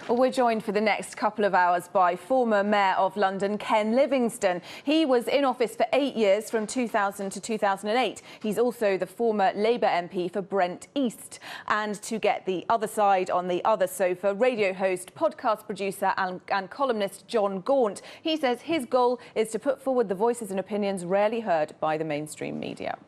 Well, we're joined for the next couple of hours by former Mayor of London, Ken Livingstone. He was in office for 8 years, from 2000 to 2008. He's also the former Labour MP for Brent East. And to get the other side on the other sofa, radio host, podcast producer and columnist Jon Gaunt. He says his goal is to put forward the voices and opinions rarely heard by the mainstream media.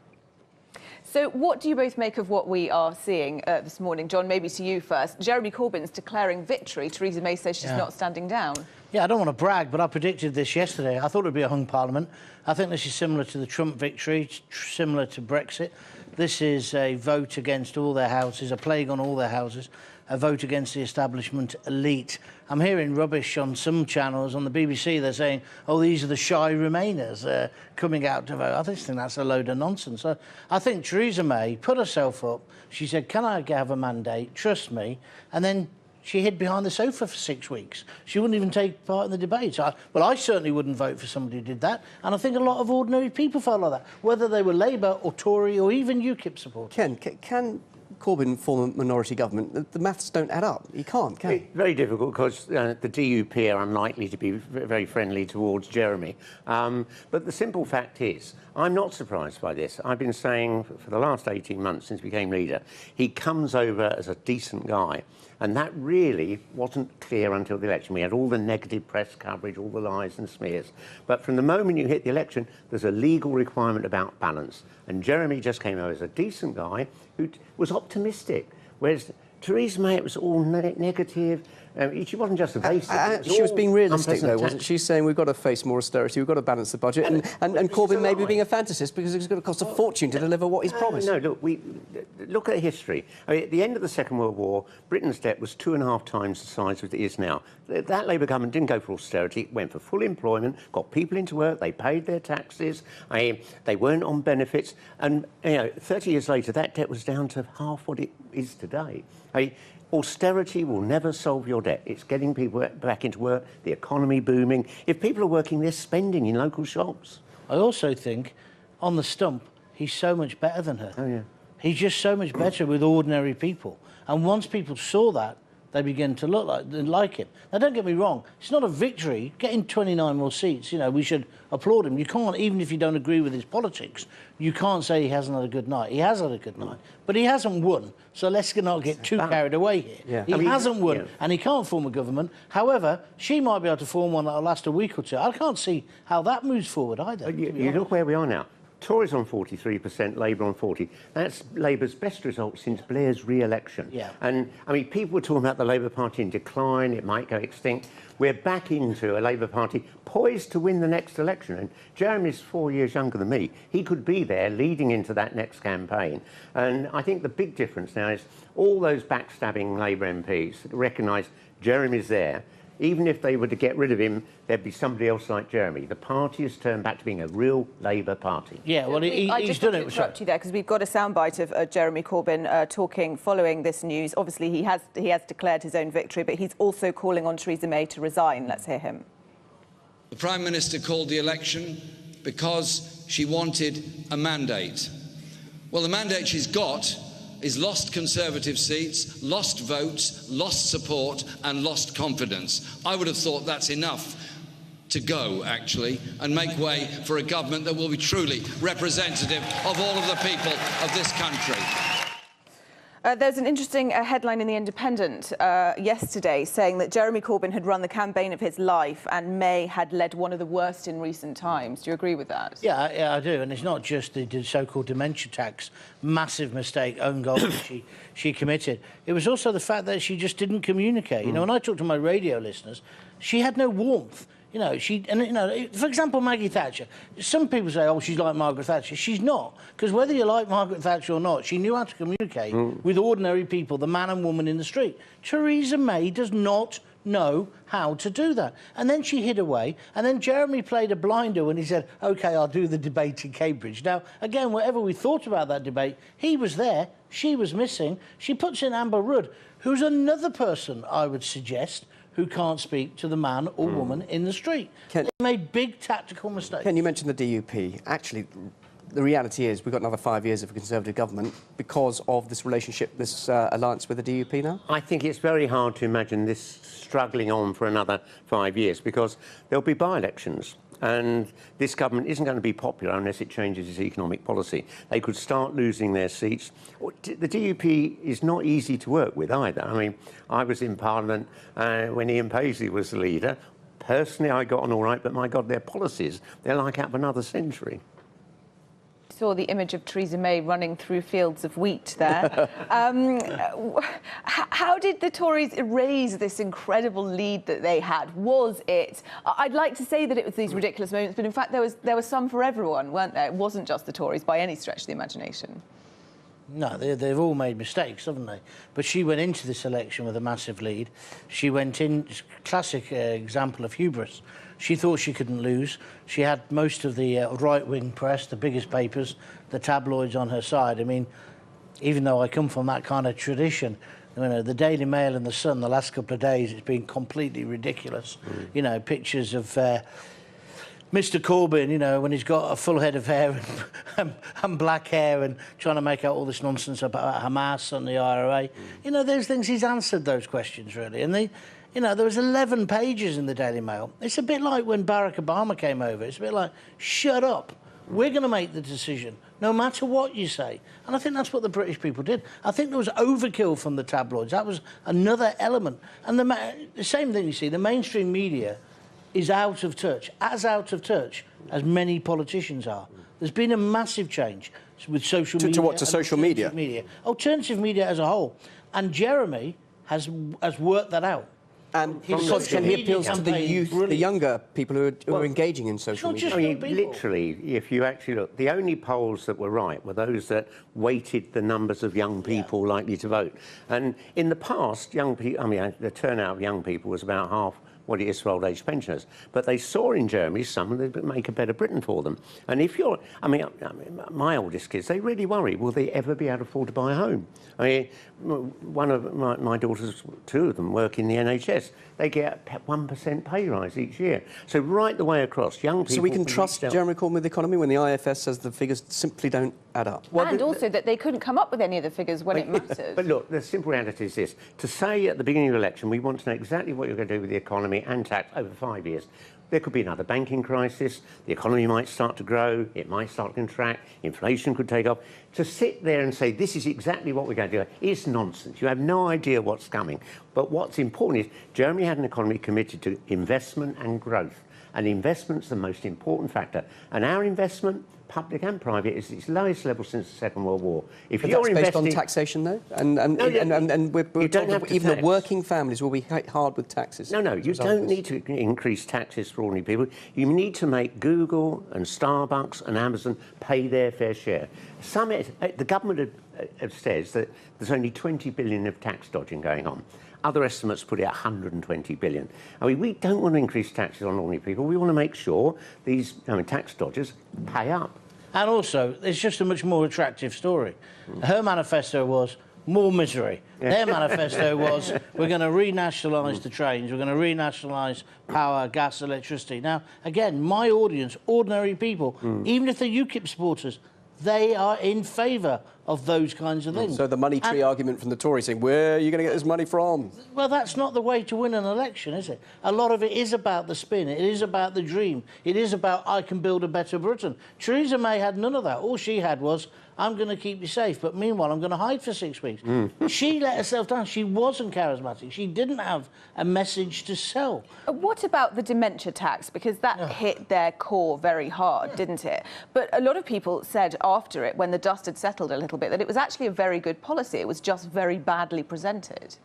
So what do you both make of what we are seeing this morning? John, maybe to you first. Jeremy Corbyn's declaring victory. Theresa May says she's not standing down. Yeah, I don't want to brag, but I predicted this yesterday. I thought it would be a hung parliament. I think this is similar to the Trump victory, similar to Brexit. This is a vote against all their houses, a plague on all their houses, a vote against the establishment elite. I'm hearing rubbish on some channels. On the BBC, they're saying, oh, these are the shy Remainers coming out to vote. I just think that's a load of nonsense. So I think Theresa May put herself up. She said, can I have a mandate? Trust me. And then she hid behind the sofa for 6 weeks. She wouldn't even take part in the debate. Well, I certainly wouldn't vote for somebody who did that. And I think a lot of ordinary people felt like that, whether they were Labour or Tory or even UKIP supporters. Ken, can Corbyn form a minority government? The maths don't add up. He can't, can he? It's very difficult because the DUP are unlikely to be very friendly towards Jeremy. But the simple fact is, I'm not surprised by this. I've been saying for the last 18 months since he became leader, he comes over as a decent guy. And that really wasn't clear until the election. We had all the negative press coverage, all the lies and smears. But from the moment you hit the election, there's a legal requirement about balance. And Jeremy just came over as a decent guy who was optimistic. Whereas Theresa May, it was all negative. She wasn't just evasive. She was being realistic, though, wasn't she? Saying we've got to face more austerity, we've got to balance the budget, and Corbyn maybe being a fantasist because it's going to cost a fortune to deliver what he's promised. No, look at history. I mean, at the end of the Second World War, Britain's debt was 2.5 times the size that it is now. That Labour government didn't go for austerity, it went for full employment, got people into work, they paid their taxes, they weren't on benefits, and 30 years later, that debt was down to half what it is today. Austerity will never solve your debt. It's getting people back into work, the economy booming. If people are working, they're spending in local shops. I also think, on the stump, he's so much better than her. Oh, yeah. He's just so much better with ordinary people. And once people saw that, they begin to look like him. Now, don't get me wrong, it's not a victory. Getting 29 more seats, we should applaud him. You can't, even if you don't agree with his politics, you can't say he hasn't had a good night. He has had a good night. But he hasn't won, so let's not get too carried away here. Yeah. He hasn't won, and he can't form a government. However, she might be able to form one that'll last a week or two. I can't see how that moves forward either. You look where we are now. Tories on 43%, Labour on 40%. That's Labour's best result since Blair's re-election. Yeah. And, people were talking about the Labour Party in decline, it might go extinct. We're back into a Labour Party poised to win the next election. And Jeremy's 4 years younger than me. He could be there leading into that next campaign. And I think the big difference now is all those backstabbing Labour MPs recognise Jeremy's there. Even if they were to get rid of him, there'd be somebody else like Jeremy. The party has turned back to being a real Labour party. Yeah, well, he's done it. I just want to interrupt you there, because we've got a soundbite of Jeremy Corbyn talking following this news. Obviously, he has declared his own victory, but he's also calling on Theresa May to resign. Let's hear him. The Prime Minister called the election because she wanted a mandate. Well, the mandate she's got is lost Conservative seats, lost votes, lost support and lost confidence. I would have thought that's enough to go, actually, and make way for a government that will be truly representative of all of the people of this country. There's an interesting headline in The Independent yesterday saying that Jeremy Corbyn had run the campaign of his life and May had led one of the worst in recent times. Do you agree with that? Yeah, I do. And it's not just the so-called dementia tax, massive mistake, own goal that she committed. It was also the fact that she just didn't communicate. When I talk to my radio listeners, she had no warmth. For example, Maggie Thatcher. Some people say, oh, she's like Margaret Thatcher. She's not, because whether you like Margaret Thatcher or not, she knew how to communicate with ordinary people, the man and woman in the street. Theresa May does not know how to do that. And then she hid away, and then Jeremy played a blinder when he said, OK, I'll do the debate in Cambridge. Now, again, whatever we thought about that debate, he was there, she was missing. She puts in Amber Rudd, who's another person, I would suggest, who can't speak to the man or woman in the street. They made big tactical mistakes. Ken, you mentioned the DUP. Actually, the reality is we've got another 5 years of a Conservative government because of this relationship, this alliance with the DUP now? I think it's very hard to imagine this struggling on for another 5 years because there'll be by-elections. And this government isn't going to be popular unless it changes its economic policy. They could start losing their seats. The DUP is not easy to work with either. I mean, I was in Parliament when Ian Paisley was the leader. Personally, I got on all right, but my God, their policies, they're like out of another century. Saw the image of Theresa May running through fields of wheat there. How did the Tories erase this incredible lead that they had? Was it? I'd like to say that it was these ridiculous moments, but in fact there was some for everyone, weren't there? It wasn't just the Tories by any stretch of the imagination. No, they've all made mistakes, haven't they? But she went into this election with a massive lead. She went in, classic example of hubris. She thought she couldn't lose. She had most of the right-wing press, the biggest papers, the tabloids on her side. I mean, even though I come from that kind of tradition, you know, the Daily Mail and the Sun, the last couple of days, it's been completely ridiculous. You know, pictures of Mr. Corbyn, you know, when he's got a full head of hair and black hair and trying to make out all this nonsense about Hamas and the IRA. You know, those things, he's answered those questions, really. And they... You know, there was 11 pages in the Daily Mail. It's a bit like when Barack Obama came over. It's a bit like, shut up. We're going to make the decision, no matter what you say. And I think that's what the British people did. I think there was overkill from the tabloids. That was another element. And the same thing, you see, the mainstream media is out of touch as as many politicians are. There's been a massive change with social media. To what? To social media? Alternative media as a whole. And Jeremy has worked that out. And he appeals to the youth, the younger people who are engaging in social media. I mean, literally, if you actually look, the only polls that were right were those that weighted the numbers of young people likely to vote. And in the past, young people, I mean, the turnout of young people was about half what it is for old-age pensioners. But they saw in Germany someone that would make a better Britain for them. And if you're... I mean, my oldest kids, they really worry, will they ever be able to afford to buy a home? I mean, one of my daughters, two of them, work in the NHS. They get a 1% pay rise each year. So right the way across, young people... So we can trust Jeremy Corbyn with the economy when the IFS says the figures simply don't add up? Well, and also that they couldn't come up with any of the figures when it mattered. But look, the simple reality is this. To say at the beginning of the election, we want to know exactly what you're going to do with the economy and tax over 5 years. There could be another banking crisis, the economy might start to grow, it might start to contract, inflation could take off. To sit there and say, this is exactly what we're going to do, is nonsense. You have no idea what's coming. But what's important is Germany had an economy committed to investment and growth. And investment's the most important factor. And our investment, public and private, is its lowest level since the Second World War. If but you're that's based on taxation, though? And we're told even the working families will be hit hard with taxes. No, you don't need to increase taxes for ordinary people. You need to make Google and Starbucks and Amazon pay their fair share. The government says that there's only 20 billion of tax dodging going on. Other estimates put it at 120 billion. I mean, we don't want to increase taxes on ordinary people. We want to make sure these tax dodgers pay up. And also, it's just a much more attractive story. Her manifesto was more misery. Yeah. Their manifesto was, we're going to renationalise the trains, we're going to renationalise power, gas, electricity. Now, again, my audience, ordinary people, even if they're UKIP supporters, they are in favour of those kinds of things. So the money tree argument from the Tories saying, where are you going to get this money from? Well, that's not the way to win an election, is it? A lot of it is about the spin. It is about the dream. It is about, I can build a better Britain. Theresa May had none of that. All she had was, I'm going to keep you safe, but meanwhile, I'm going to hide for 6 weeks. She let herself down. She wasn't charismatic. She didn't have a message to sell. What about the dementia tax? Because that hit their core very hard, didn't it? But a lot of people said after it, when the dust had settled a little bit, that it was actually a very good policy. It was just very badly presented.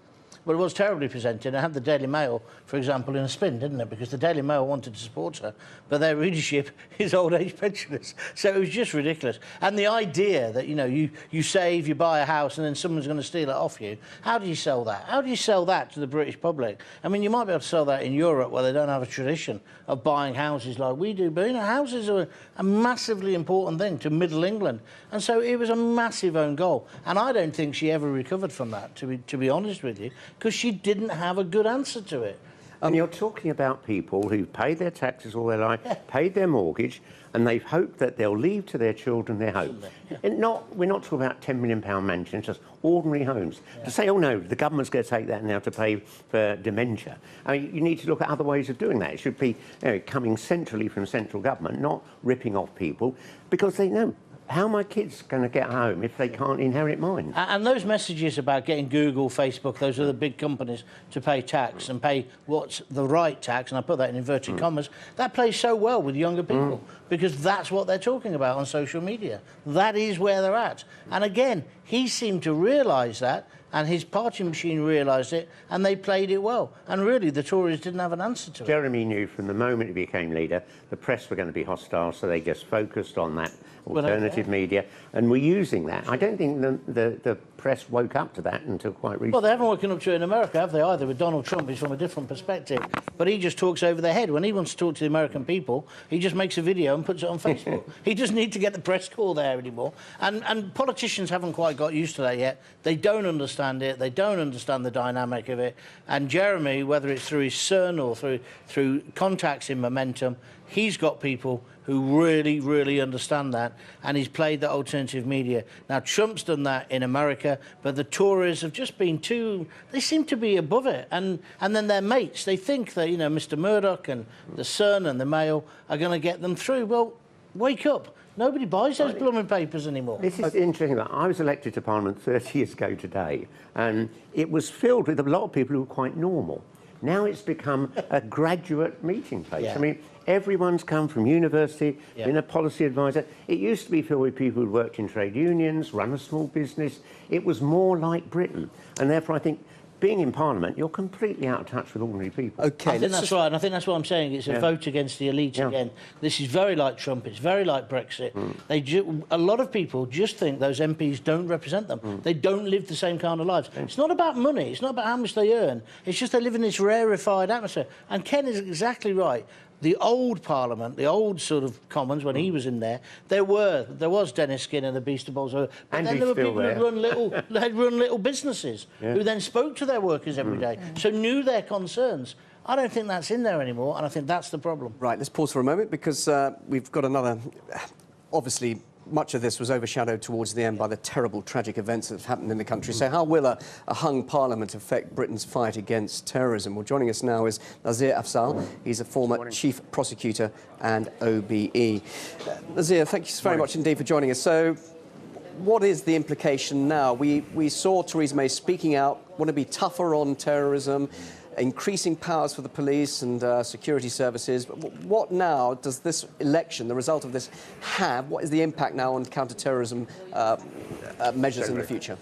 Well, it was terribly presented. I had the Daily Mail, for example, in a spin, didn't it? Because the Daily Mail wanted to support her, but their readership is old-age pensioners. So it was just ridiculous. And the idea that, you know, you save, you buy a house, and then someone's going to steal it off you, how do you sell that? How do you sell that to the British public? I mean, you might be able to sell that in Europe, where they don't have a tradition of buying houses like we do, but, you know, houses are a massively important thing to Middle England. And so it was a massive own goal. And I don't think she ever recovered from that, to be honest with you, because she didn't have a good answer to it. And you're talking about people who've paid their taxes all their life, paid their mortgage, and they've hoped that they'll leave to their children their home. And we're not talking about £10 million mansions, just ordinary homes. To say, oh no, the government's going to take that now to pay for dementia. I mean, you need to look at other ways of doing that. It should be coming centrally from central government, not ripping off people, because they know. How are my kids going to get home if they can't inherit mine? And those messages about getting Google, Facebook, those are the big companies to pay tax and pay what's the right tax, and I put that in inverted commas, that plays so well with younger people because that's what they're talking about on social media. That is where they're at. And again, he seemed to realise that, and his party machine realised it, and they played it well. And really, the Tories didn't have an answer to it. Jeremy knew from the moment he became leader, the press were going to be hostile, so they just focused on that alternative media, and we're using that. I don't think the press woke up to that until quite recently. Well, they haven't woken up to it in America, have they, either? With Donald Trump, he's from a different perspective. But he just talks over their head. When he wants to talk to the American people, he just makes a video and puts it on Facebook. He doesn't need to get the press call there anymore. And politicians haven't quite got used to that yet. They don't understand it. They don't understand the dynamic of it. And Jeremy, whether it's through his son or through contacts in Momentum, he's got people who really, really understand that, and he's played the alternative media. Now, Trump's done that in America, but the Tories have just been too... They seem to be above it, and then their mates, they think that, you know, Mr Murdoch and the Sun and the Mail are going to get them through. Well, wake up. Nobody buys those blooming papers anymore. This is interesting. I was elected to Parliament 30 years ago today, and it was filled with a lot of people who were quite normal. Now it's become a graduate meeting place. Yeah. I mean, everyone's come from university, been a policy advisor. It used to be filled with people who worked in trade unions, run a small business. It was more like Britain. And therefore, I think, being in Parliament, you're completely out of touch with ordinary people. Okay, I think that's right, and I think that's what I'm saying. It's a vote against the elite again. This is very like Trump. It's very like Brexit. A lot of people just think those MPs don't represent them. They don't live the same kind of lives. It's not about money. It's not about how much they earn. It's just they live in this rarefied atmosphere. And Ken is exactly right. The old Parliament, the old sort of Commons, when he was in there, there was Dennis Skinner, the Beastie Boys, but then there were people who'd run little businesses who then spoke to their workers every day, so knew their concerns. I don't think that's in there anymore, and I think that's the problem. Right, let's pause for a moment because we've got another... Obviously, much of this was overshadowed towards the end by the terrible, tragic events that have happened in the country. So how will a hung parliament affect Britain's fight against terrorism? Well, joining us now is Nazir Afzal. He's a former chief prosecutor and OBE. Nazir, thank you very much indeed for joining us. So what is the implication now? We saw Theresa May speaking out, want to be tougher on terrorism, increasing powers for the police and security services. What now does this election, the result of this, have? What is the impact now on counter-terrorism measures in the future?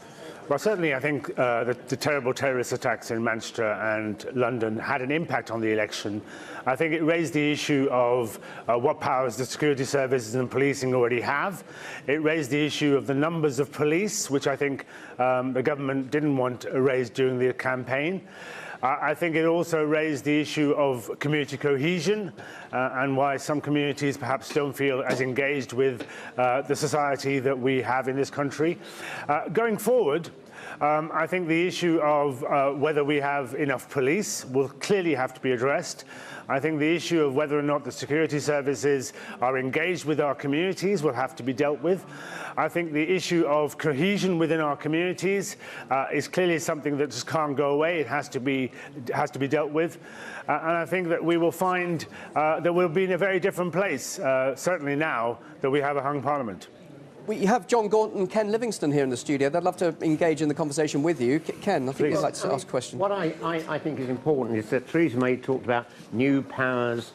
Well, certainly I think the terrible terrorist attacks in Manchester and London had an impact on the election. I think it raised the issue of what powers the security services and policing already have. It raised the issue of the numbers of police, which I think the government didn't want raised during the campaign. I think it also raised the issue of community cohesion and why some communities perhaps don't feel as engaged with the society that we have in this country. Going forward, I think the issue of whether we have enough police will clearly have to be addressed. I think the issue of whether or not the security services are engaged with our communities will have to be dealt with. I think the issue of cohesion within our communities is clearly something that just can't go away. It has to be dealt with. And I think that we will find that we'll be in a very different place, certainly now that we have a hung parliament. We have Jon Gaunt and Ken Livingstone here in the studio. They'd love to engage in the conversation with you. Ken, I think you'd like to ask a question. What I think is important is that Theresa May talked about new powers,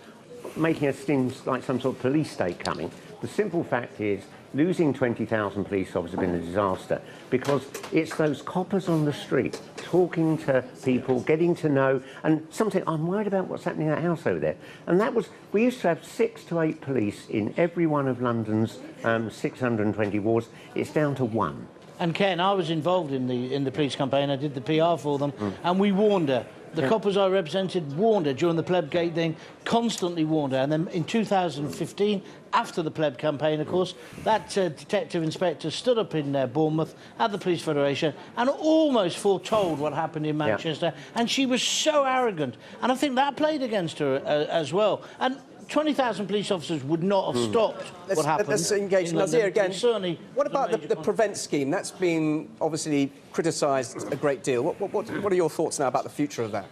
making us seem like some sort of police state coming. The simple fact is, losing 20,000 police officers has been a disaster because it's those coppers on the street talking to people, getting to know, and sometimes I'm worried about what's happening in that house over there. And that was, we used to have 6 to 8 police in every one of London's 620 wards. It's down to 1. And Ken, I was involved in the police campaign. I did the PR for them, and we warned her. The coppers I represented warned her during the plebgate thing, constantly warned her. And then in 2015, after the pleb campaign, of course, that detective inspector stood up in Bournemouth at the Police Federation and almost foretold what happened in Manchester. And she was so arrogant. And I think that played against her as well. And 20,000 police officers would not have stopped what happened. Let's engage in Nazir again. Certainly, what about the Prevent scheme? That's been obviously criticised a great deal. What are your thoughts now about the future of that?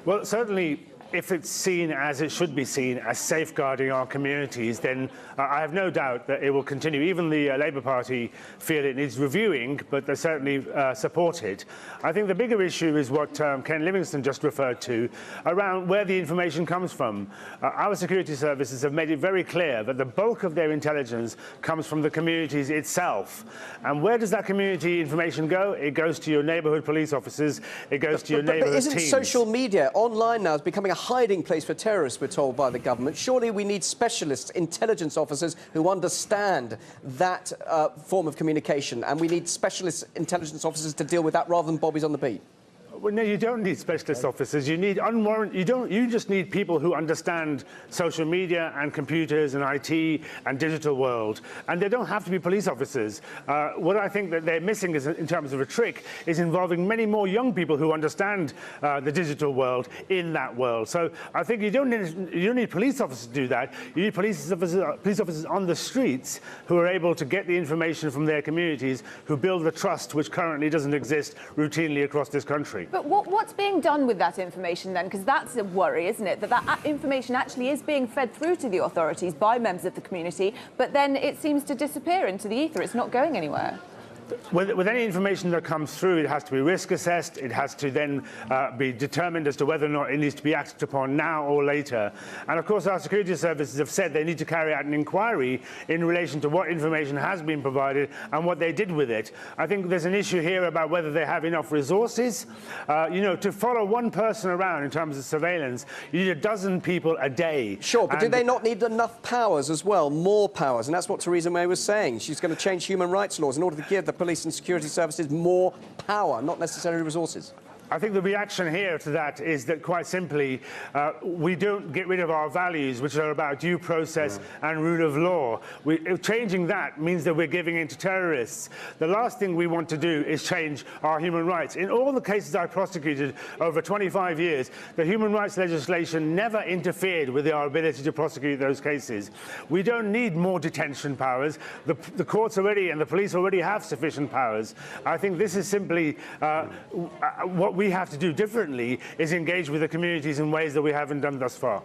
Well, certainly, if it's seen as it should be seen, as safeguarding our communities, then I have no doubt that it will continue. Even the Labour Party feel it needs reviewing, but they certainly support it. I think the bigger issue is what Ken Livingstone just referred to, around where the information comes from. Our security services have made it very clear that the bulk of their intelligence comes from the communities itself. And where does that community information go? It goes to your neighbourhood police officers, it goes to your neighbourhood teams. But isn't social media, online now, is becoming a hiding place for terrorists, we're told by the government? Surely we need specialists, intelligence officers who understand that form of communication, and we need specialist intelligence officers to deal with that rather than bobbies on the beat. Well, no, you don't need specialist officers. You need you just need people who understand social media and computers and IT and digital world. And they don't have to be police officers. What I think that they're missing is, in terms of a trick, is involving many more young people who understand the digital world in that world. So I think you don't need police officers to do that. You need police officers on the streets who are able to get the information from their communities, who build the trust which currently doesn't exist routinely across this country. But what's being done with that information then? Because that's a worry, isn't it? That information actually is being fed through to the authorities by members of the community, but then it seems to disappear into the ether. It's not going anywhere. With any information that comes through, it has to be risk assessed. It has to then be determined as to whether or not it needs to be acted upon now or later. And of course, our security services have said they need to carry out an inquiry in relation to what information has been provided and what they did with it. I think there's an issue here about whether they have enough resources. To follow one person around in terms of surveillance, you need a dozen people a day. Sure, but do they not need enough powers as well, more powers? And that's what Theresa May was saying. She's going to change human rights laws in order to give the police and security services more power, not necessarily resources. I think the reaction here to that is that, quite simply, we don't get rid of our values, which are about due process and rule of law. Changing that means that we're giving in to terrorists. The last thing we want to do is change our human rights. In all the cases I prosecuted over 25 years, the human rights legislation never interfered with our ability to prosecute those cases. We don't need more detention powers. The courts already and the police already have sufficient powers. I think this is simply what we have to do differently is engage with the communities in ways that we haven't done thus far.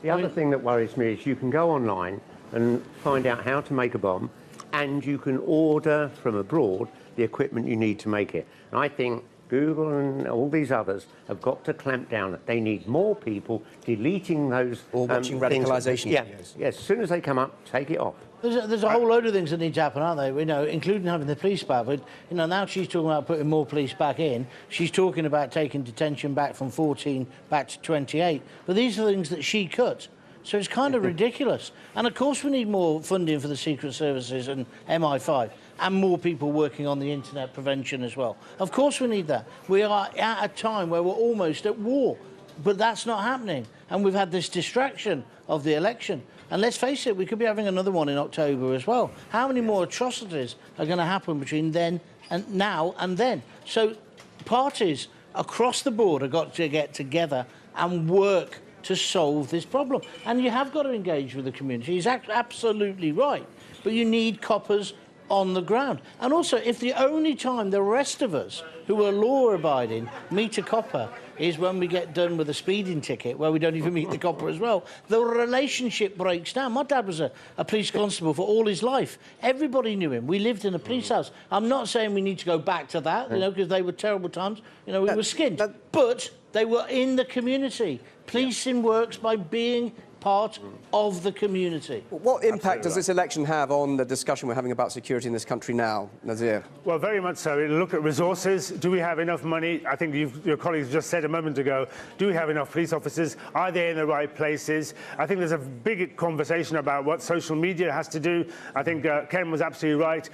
The other thing that worries me is you can go online and find out how to make a bomb, and you can order from abroad the equipment you need to make it. And I think Google and all these others have got to clamp down. They need more people deleting those or watching radicalisation videos. Yeah, as soon as they come up, take it off. There's a whole load of things that need to happen, aren't they? Including having the police back. But now she's talking about putting more police back in. She's talking about taking detention back from 14 back to 28. But these are things that she cut. So it's kind of ridiculous. And of course we need more funding for the Secret Services and MI5 and more people working on the internet prevention as well. Of course we need that. We are at a time where we're almost at war. But that's not happening. And we've had this distraction of the election. And let's face it, we could be having another one in October as well. How many more atrocities are going to happen between then and now and then? So parties across the board have got to get together and work to solve this problem. And you have got to engage with the community. He's absolutely right. But you need coppers on the ground. And also, if the only time the rest of us who are law-abiding meet a copper is when we get done with a speeding ticket, where we don't even meet the copper as well, the relationship breaks down. My dad was a police constable for all his life. Everybody knew him. We lived in a police house. I'm not saying we need to go back to that, because they were terrible times. We were skinned. But they were in the community. Policing works by being part of the community. What impact does this election have on the discussion we're having about security in this country now, Nazir? Well, very much so. Look at resources. Do we have enough money? I think your colleagues just said a moment ago, do we have enough police officers? Are they in the right places? I think there's a big conversation about what social media has to do. I think Ken was absolutely right.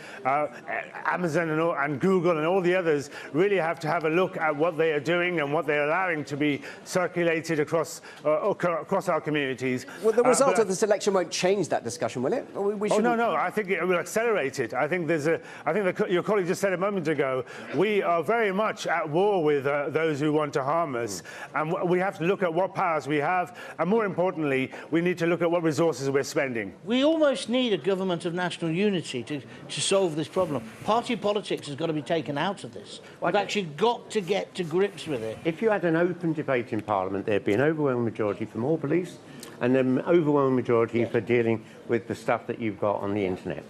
Amazon and Google and all the others really have to have a look at what they are doing and what they're allowing to be circulated across our communities. Well, the result of this election won't change that discussion, will it? No. I think it will accelerate it. I think your colleague just said a moment ago, we are very much at war with those who want to harm us, and we have to look at what powers we have, and more importantly, we need to look at what resources we're spending. We almost need a government of national unity to solve this problem. Party politics has got to be taken out of this. We've actually got to get to grips with it. If you had an open debate in Parliament, there'd be an overwhelming majority for more police and an overwhelming majority for dealing with the stuff that you've got on the internet.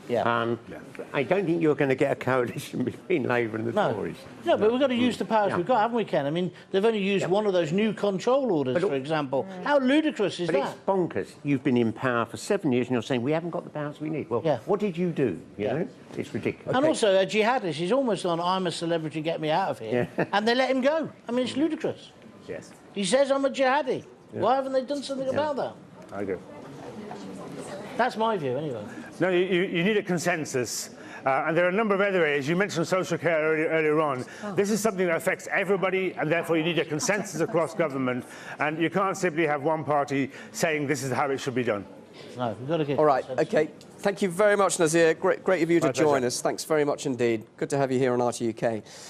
I don't think you're going to get a coalition between Labour and the Tories. No, but we've got to use the powers we've got, haven't we, Ken? I mean, they've only used one of those new control orders, for example. How ludicrous is that? But it's bonkers. You've been in power for 7 years and you're saying we haven't got the powers we need. Well, what did you do? You know? It's ridiculous. And also, a jihadist, he's almost on I'm a celebrity, get me out of here. And they let him go. I mean, it's ludicrous. Yes. He says I'm a jihadi. Why haven't they done something about that? I agree. That's my view, anyway. No, you need a consensus. And there are a number of other areas. You mentioned social care earlier on. This is something that affects everybody, and therefore you need a consensus across government. And you can't simply have one party saying this is how it should be done. No, we've got to get... All right, OK. Thank you very much, Nazir. Great of you to join us. Thanks very much indeed. Good to have you here on RT UK.